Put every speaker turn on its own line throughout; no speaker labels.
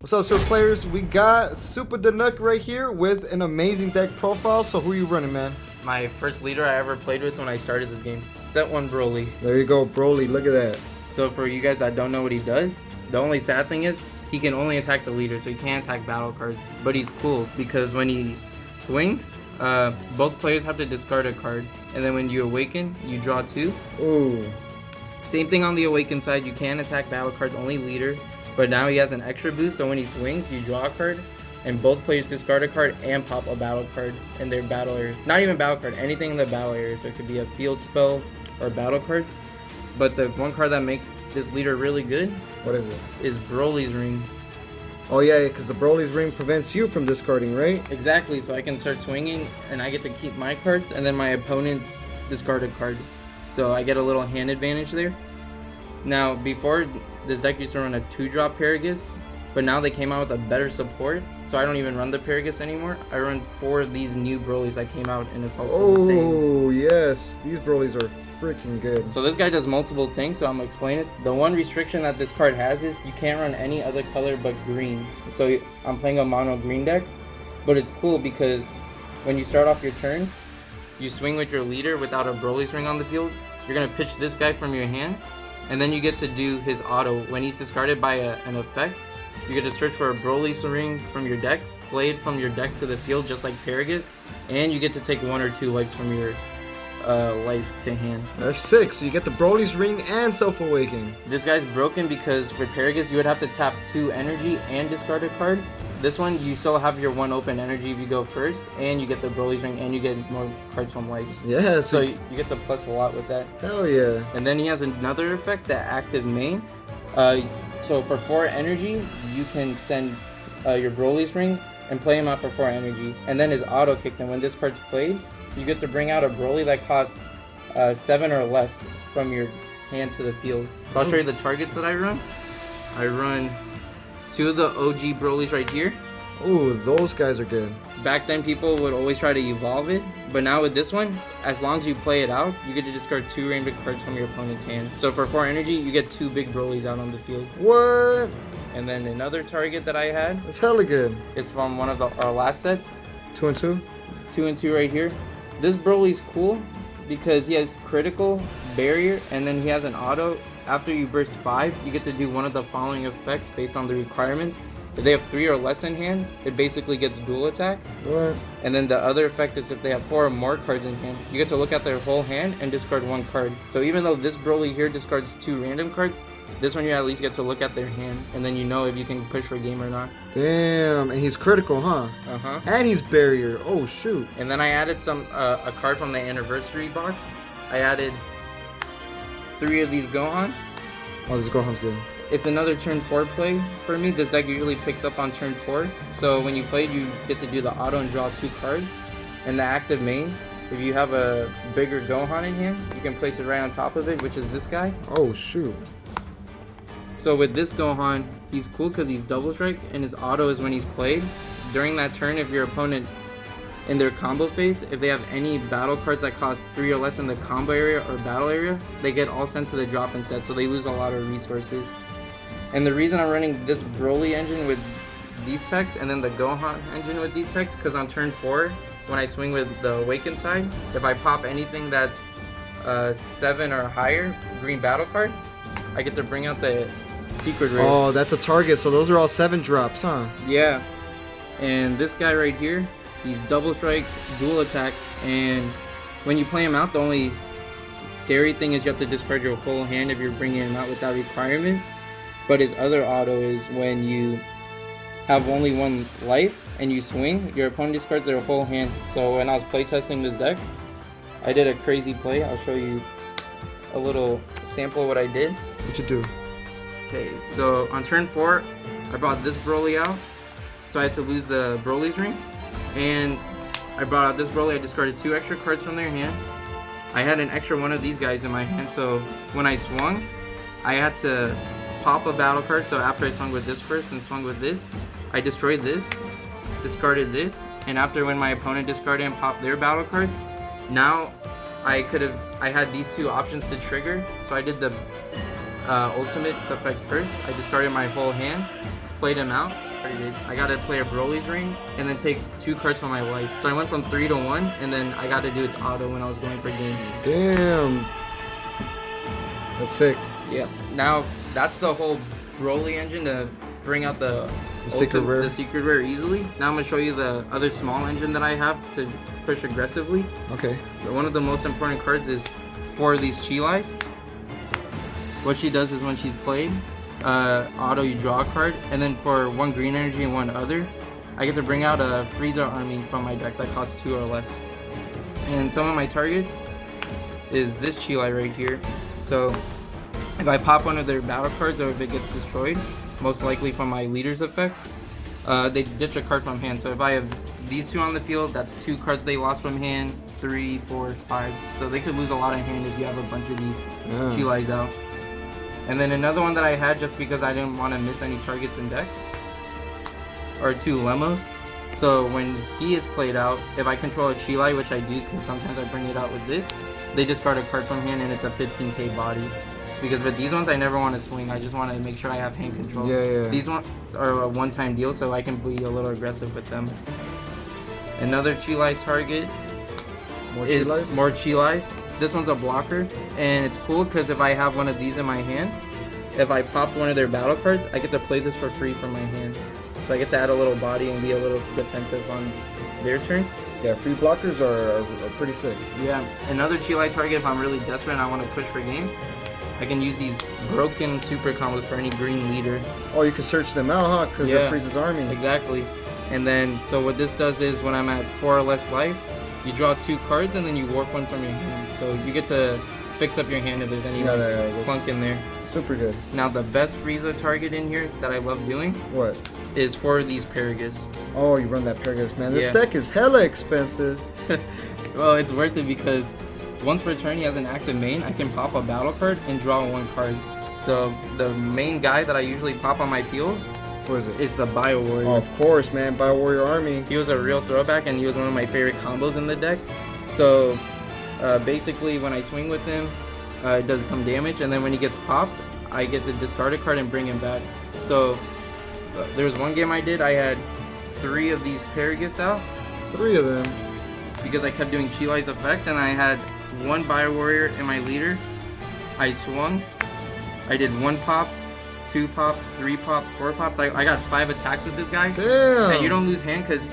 What's up, Super Players? We got Super Danuk right here with an amazing deck profile. So who are you running, man?
My first leader I ever played with when I started this game. Set 1 Broly.
There you go, Broly. Look at that.
So for you guys that don't know what he does, the only sad thing is he can only attack the leader, so he can't attack battle cards. But he's cool because when he swings, both players have to discard a card. And then when you awaken, you draw 2.
Ooh.
Same thing on the awaken side, you can attack battle cards, only leader. But now he has an extra boost, so when he swings, you draw a card, and both players discard a card and pop a battle card in their battle area. Not even battle card, anything in the battle area. So it could be a field spell or battle cards. But the one card that makes this leader really good,
What is it?
is Broly's Ring.
Oh, yeah, because the Broly's Ring prevents you from discarding, right?
Exactly, so I can start swinging, and I get to keep my cards, and then my opponent's discard a card. So I get a little hand advantage there. Now, before, this deck used to run a 2-drop Paragus, but now they came out with a better support, so I don't even run the Paragus anymore. I run 4 of these new Brolys that came out in Assault of the Saiyans.
Oh, yes. These Brolys are freaking good.
So this guy does multiple things, so I'm gonna explain it. The one restriction that this card has is you can't run any other color but green. So I'm playing a mono green deck, but it's cool because when you start off your turn, you swing with your leader without a Broly's Ring on the field. You're gonna pitch this guy from your hand, and then you get to do his auto. When he's discarded by an effect, you get to search for a Broly's Ring from your deck, play it from your deck to the field just like Paragus, and you get to take 1 or 2 lives from your life to hand.
That's 6. So you get the Broly's Ring and Self-Awaken.
This guy's broken because for Paragus you would have to tap 2 energy and discard a card. This one you still have your 1 open energy if you go first, and you get the Broly's Ring and you get more cards from lives.
Yeah,
So you get to plus a lot with that.
hell yeah.
And then he has another effect, the active main. So for 4 energy, you can send your Broly's Ring and play him out for 4 energy. And then his auto kicks in. When this card's played, you get to bring out a Broly that costs 7 or less from your hand to the field. So I'll show you the targets that I run. I run 2 of the OG Brolys right here.
Ooh, those guys are good.
Back then people would always try to evolve it, but now with this one, as long as you play it out, you get to discard 2 rainbow cards from your opponent's hand. So for 4 energy, you get 2 big Brolys out on the field.
What?
And then another target that I had
That's hella good.
is from one of our last sets,
2 and 2?
2 and 2 right here. This Broly's cool because he has critical, barrier, and then he has an auto. After you burst 5, you get to do one of the following effects based on the requirements. If they have 3 or less in hand, it basically gets dual attack.
What?
And then the other effect is if they have 4 or more cards in hand, you get to look at their whole hand and discard 1 card. So even though this Broly here discards 2 random cards, this one you at least get to look at their hand, and then you know if you can push for game or not.
Damn, and he's critical, huh?
Uh-huh.
And he's barrier. Oh, shoot.
And then I added some a card from the anniversary box. I added 3 of these Gohans.
Oh, this Gohan's good.
It's another turn 4 play for me. This deck usually picks up on turn 4. So when you play, you get to do the auto and draw 2 cards. And the active main, if you have a bigger Gohan in hand, you can place it right on top of it, which is this guy.
Oh, shoot.
So with this Gohan, he's cool because he's double strike, and his auto is when he's played. During that turn, if your opponent in their combo phase, if they have any battle cards that cost 3 or less in the combo area or battle area, they get all sent to the drop instead, so they lose a lot of resources. And the reason I'm running this Broly engine with these techs and then the Gohan engine with these techs, because on turn 4, when I swing with the Awaken side, if I pop anything that's 7 or higher green battle card, I get to bring out the secret rare.
Oh, that's a target. So those are all 7 drops, huh?
Yeah. And this guy right here, he's double strike, dual attack, and when you play him out, the only scary thing is you have to discard your full hand if you're bringing him out with that requirement. But his other auto is when you have only 1 life and you swing, your opponent discards their whole hand. So when I was playtesting this deck, I did a crazy play. I'll show you a little sample of what I did.
What you do?
Okay, so on turn 4, I brought this Broly out, so I had to lose the Broly's Ring. And I brought out this Broly, I discarded 2 extra cards from their hand. I had an extra 1 of these guys in my hand, so when I swung, I had to pop a battle card. So after I swung with this first and swung with this, I destroyed this, discarded this, and after when my opponent discarded and popped their battle cards, now I had these 2 options to trigger. So I did the ultimate effect first. I discarded my whole hand, played him out, started, I got to play a Broly's ring and then take 2 cards from my life. So I went from 3 to 1, and then I got to do its auto when I was going for game.
Damn. That's sick.
Yep. Now that's the whole Broly engine to bring out the
secret rare.
the secret rare easily. Now I'm gonna show you the other small engine that I have to push aggressively.
Okay.
One of the most important cards is for these Chilais. What she does is when she's played, auto you draw a card, and then for 1 green energy and 1 other, I get to bring out a Frieza army from my deck that costs 2 or less. And some of my targets is this Chilai right here. So if I pop one of their battle cards or if it gets destroyed, most likely from my leader's effect, they ditch a card from hand. So if I have these 2 on the field, that's 2 cards they lost from hand, 3, 4, 5. So they could lose a lot of hand if you have a bunch of these Chilais out. And then another one that I had just because I didn't want to miss any targets in deck are 2 Lemos. So when he is played out, if I control a Chilai, which I do because sometimes I bring it out with this, they discard a card from hand and it's a 15k body. Because with these ones I never want to swing, I just want to make sure I have hand control.
Yeah.
These ones are a one-time deal, so I can be a little aggressive with them. Another Chilai target is more Chilais. This one's a blocker, and it's cool because if I have one of these in my hand, if I pop one of their battle cards, I get to play this for free from my hand. So I get to add a little body and be a little defensive on their turn.
Yeah, free blockers are pretty sick.
Yeah, another Chilai target if I'm really desperate and I want to push for game, I can use these broken super combos for any green leader.
Oh, you can search them out, huh? Because they're Frieza's army.
Exactly. And then, so what this does is when I'm at 4 or less life, you draw 2 cards and then you warp 1 from your hand. So you get to fix up your hand if there's any clunk in there.
Super good.
Now the best Frieza target in here that I love doing
What?
is for these Paragus.
Oh, you run that Paragus, man. This deck is hella expensive.
Well, it's worth it because once per turn he has an active main, I can pop a battle card and draw 1 card. So the main guy that I usually pop on my field
What is it?
is the Bio Warrior.
Oh, of course, man. Bio Warrior Army.
He was a real throwback and he was one of my favorite combos in the deck. So basically when I swing with him, it does some damage, and then when he gets popped, I get to discard a card and bring him back. So there was one game I did, I had 3 of these Paragus out.
3 of them.
Because I kept doing Chilai's effect, and I had 1 Bio Warrior in my leader. I swung. I did 1 pop, 2 pop, 3 pop, 4 pops. I got 5 attacks with this guy.
Damn.
And you don't lose hand because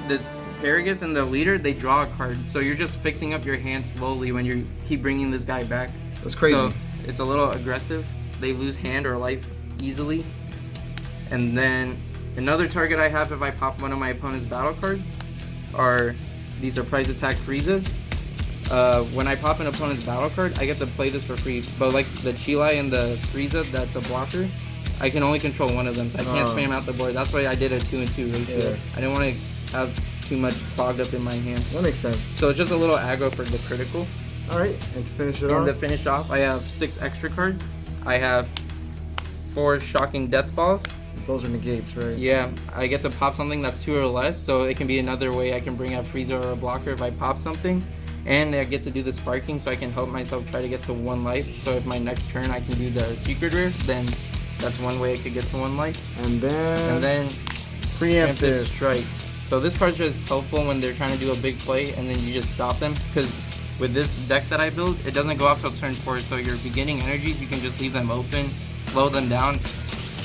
the Paragus and the leader, they draw a card. So you're just fixing up your hand slowly when you keep bringing this guy back.
That's crazy.
So it's a little aggressive. They lose hand or life easily. And then another target I have if I pop one of my opponent's battle cards are these surprise attack Friezas. When I pop an opponent's battle card, I get to play this for free. But like the Chilai and the Frieza, that's a blocker, I can only control one of them, so I can't spam out the board. That's why I did a 2-2 ratio.
Yeah.
I didn't want to have too much clogged up in my hand.
That makes sense.
So it's just a little aggro for the critical.
Alright, and to finish it off?
And to finish off, I have 6 extra cards. I have 4 shocking death balls.
Those are negates, right?
Yeah, I get to pop something that's 2 or less, so it can be another way I can bring out Frieza or a blocker if I pop something. And I get to do the sparking, so I can help myself try to get to 1 life. So if my next turn I can do the secret rare, then that's one way I could get to 1 life.
And then
preemptive strike. So this card's just helpful when they're trying to do a big play, and then you just stop them. Because with this deck that I build, it doesn't go off till turn 4, so your beginning energies, you can just leave them open, slow them down,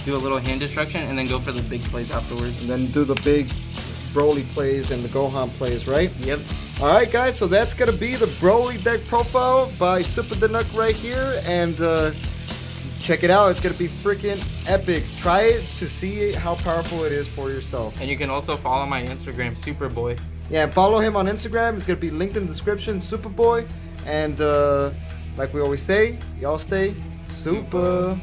do a little hand destruction, and then go for the big plays afterwards.
And then do the big Broly plays and the Gohan plays, right?
Yep.
Alright guys, so that's gonna be the Broly deck profile by Super Danuk right here, and check it out, it's gonna be freaking epic. Try it to see how powerful it is for yourself.
And you can also follow my Instagram, Superboy.
Yeah, follow him on Instagram, it's gonna be linked in the description, Superboy, and like we always say, y'all stay super.